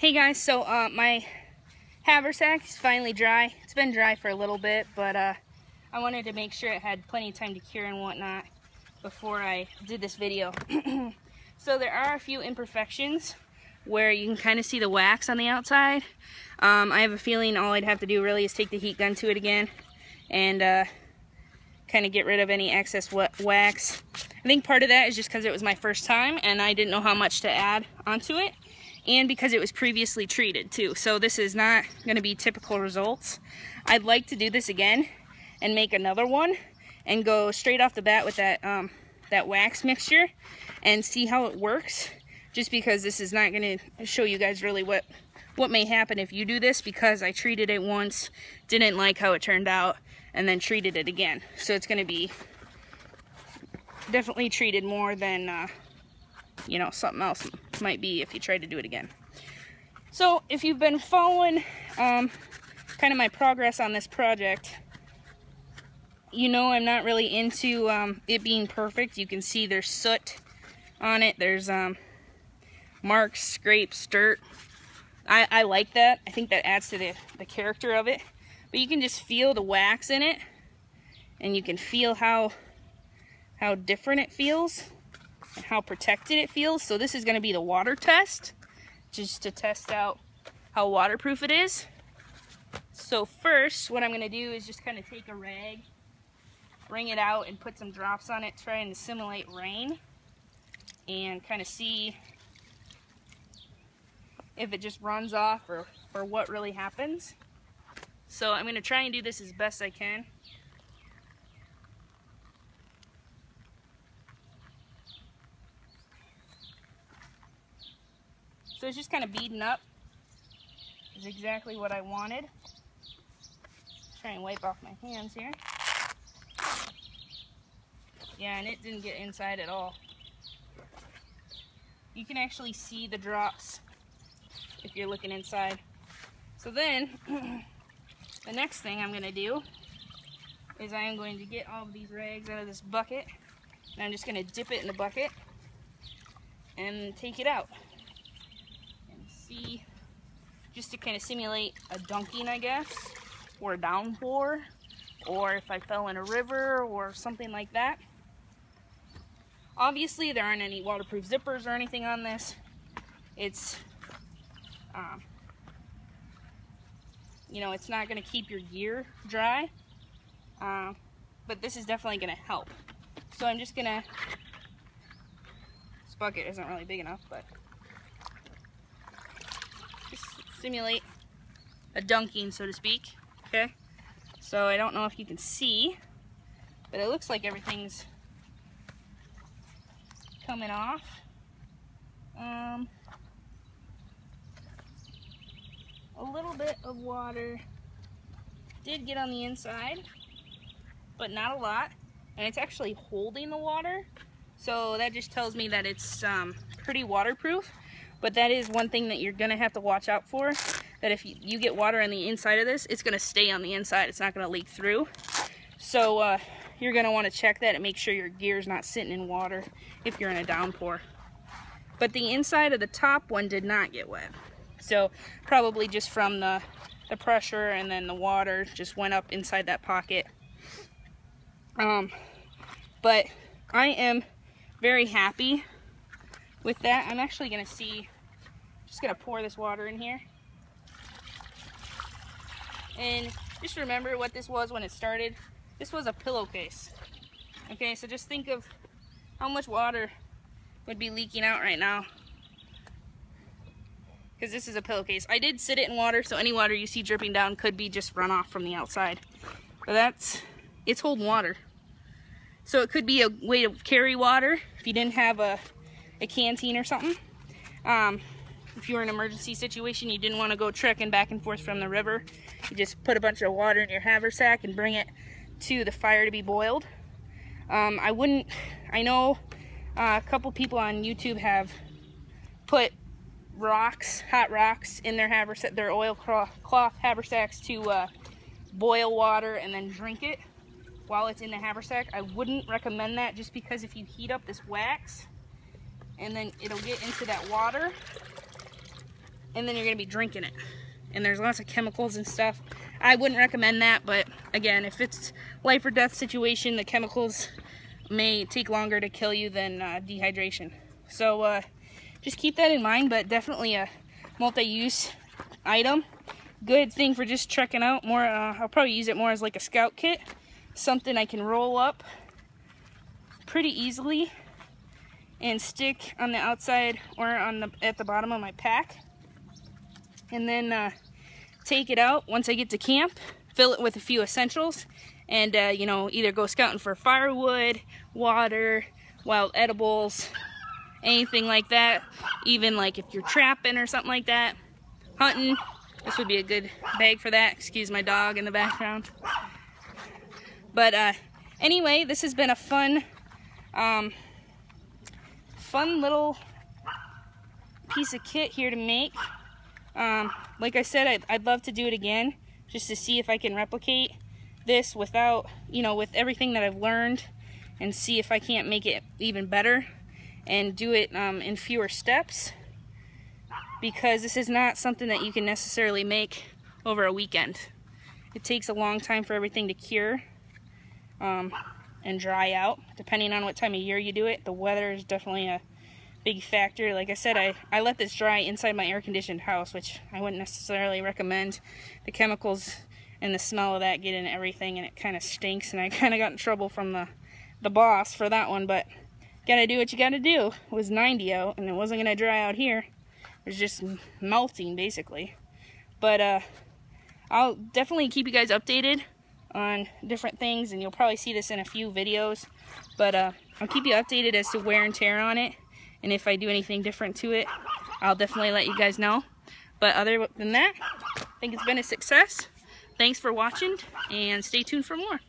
Hey guys, so my haversack is finally dry. It's been dry for a little bit, but I wanted to make sure it had plenty of time to cure and whatnot before I did this video. So there are a few imperfections where you can kind of see the wax on the outside. I have a feeling all I'd have to do really is take the heat gun to it again and kind of get rid of any excess wax. I think part of that is just because it was my first time and I didn't know how much to add onto it, and because it was previously treated too. So this is not going to be typical results. I'd like to do this again and make another one and go straight off the bat with that that wax mixture and see how it works, just because this is not going to show you guys really what may happen if you do this, because I treated it once, didn't like how it turned out, and then treated it again. So it's going to be definitely treated more than you know, something else might be if you try to do it again. So if you've been following kind of my progress on this project, you know I'm not really into it being perfect. You can see there's soot on it, there's marks, scrapes, dirt. I like that. I think that adds to the character of it. But you can just feel the wax in it, and you can feel how different it feels and how protected it feels. So this is going to be the water test, just to test out how waterproof it is. So first, what I'm going to do is just kind of take a rag, wring it out, and put some drops on it, trying to simulate rain, and kind of see if it just runs off or what really happens. So I'm going to try and do this as best I can. So it's just kind of beading up. Is exactly what I wanted. Try and wipe off my hands here. Yeah, and it didn't get inside at all. You can actually see the drops if you're looking inside. So then, the next thing I'm going to do is I am going to get all of these rags out of this bucket, and I'm just going to dip it in the bucket and take it out. See, just to kind of simulate a dunking, I guess, or a downpour, or if I fell in a river or something like that. Obviously there aren't any waterproof zippers or anything on this. It's you know, it's not going to keep your gear dry, but this is definitely going to help. So I'm just gonna, this bucket isn't really big enough, but simulate a dunking, so to speak. Okay, so I don't know if you can see, but it looks like everything's coming off. A little bit of water did get on the inside, but not a lot, and it's actually holding the water, so that just tells me that it's pretty waterproof. But that is one thing that you're gonna have to watch out for, that if you get water on the inside of this, it's gonna stay on the inside, it's not gonna leak through. So you're gonna wanna check that and make sure your gear's not sitting in water if you're in a downpour. But the inside of the top one did not get wet. So probably just from the pressure, and then the water just went up inside that pocket. But I am very happy with that. I'm actually gonna see, just gonna pour this water in here. And just remember what this was when it started. This was a pillowcase. Okay, so just think of how much water would be leaking out right now, because this is a pillowcase. I did sit it in water, so any water you see dripping down could be just runoff from the outside. But it's holding water. So it could be a way to carry water if you didn't have a canteen or something. If you were in an emergency situation, you didn't want to go trekking back and forth from the river, you just put a bunch of water in your haversack and bring it to the fire to be boiled. I know a couple people on YouTube have put rocks, hot rocks, in their haversack, their oilcloth haversacks, to boil water and then drink it while it's in the haversack. I wouldn't recommend that, just because if you heat up this wax and then it'll get into that water, and then you're going to be drinking it. And there's lots of chemicals and stuff. I wouldn't recommend that, but again, if it's life or death situation, the chemicals may take longer to kill you than dehydration. So just keep that in mind, but definitely a multi-use item. Good thing for just trekking out more. I'll probably use it more as like a scout kit. Something I can roll up pretty easily and stick on the outside or at the bottom of my pack. And then take it out once I get to camp, fill it with a few essentials, and you know, either go scouting for firewood, water, wild edibles, anything like that. Even like if you're trapping or something like that, hunting, this would be a good bag for that. Excuse my dog in the background. But anyway, this has been a fun little piece of kit here to make. Like I said, I'd love to do it again, just to see if I can replicate this without, you know, with everything that I've learned, and see if I can't make it even better and do it in fewer steps, because this is not something that you can necessarily make over a weekend. It takes a long time for everything to cure and dry out, depending on what time of year you do it. The weather is definitely a big factor. Like I said, I let this dry inside my air-conditioned house, which I wouldn't necessarily recommend. The chemicals and the smell of that get in everything, and it kind of stinks, and I kind of got in trouble from the boss for that one, but gotta do what you gotta do. It was 90 out, and it wasn't gonna dry out here. It was just melting, basically. But I'll definitely keep you guys updated on different things, and you'll probably see this in a few videos, but I'll keep you updated as to wear and tear on it. And if I do anything different to it, I'll definitely let you guys know. But other than that, I think it's been a success. Thanks for watching, and stay tuned for more.